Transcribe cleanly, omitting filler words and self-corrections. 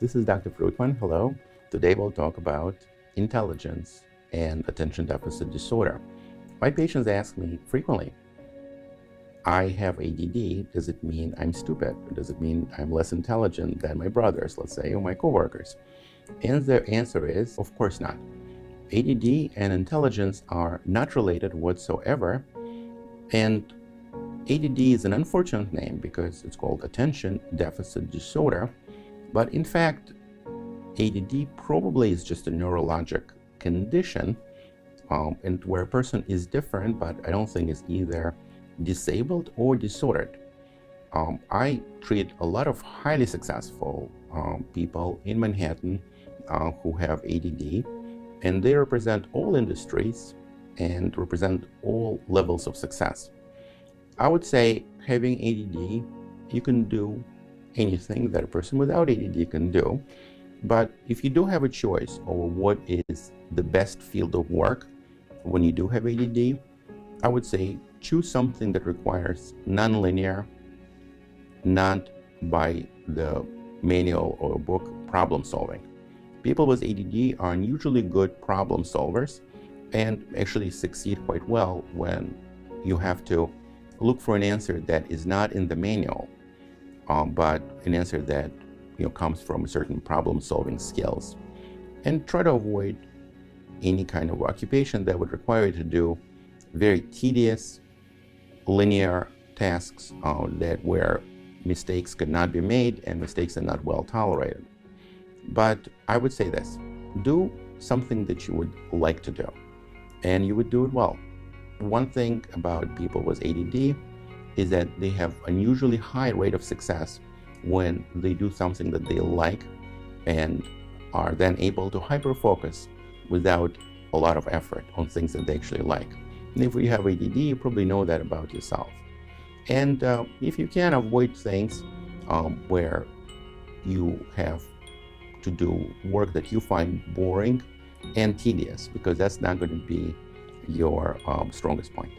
This is Dr. Fruitman. Hello. Today we'll talk about intelligence and attention deficit disorder. My patients ask me frequently, I have ADD, does it mean I'm stupid? Does it mean I'm less intelligent than my brothers, let's say, or my coworkers? And the answer is, of course not. ADD and intelligence are not related whatsoever, and ADD is an unfortunate name because it's called attention deficit disorder, but in fact, ADD probably is just a neurologic condition, and where a person is different, but I don't think is either disabled or disordered. I treat a lot of highly successful people in Manhattan who have ADD, and they represent all industries and represent all levels of success. I would say having ADD, you can do anything that a person without ADD can do. But if you do have a choice over what is the best field of work when you do have ADD, I would say choose something that requires nonlinear, not by the manual or book problem solving. People with ADD are unusually good problem solvers and actually succeed quite well when you have to look for an answer that is not in the manual, but an answer that comes from certain problem-solving skills. And try to avoid any kind of occupation that would require you to do very tedious, linear tasks where mistakes could not be made and mistakes are not well tolerated. But I would say this, do something that you would like to do, and you would do it well. One thing about people with ADD is that they have unusually high rate of success when they do something that they like and are then able to hyper-focus without a lot of effort on things that they actually like. And if you have ADD, you probably know that about yourself. And if you can avoid things where you have to do work that you find boring and tedious, because that's not going to be your strongest point.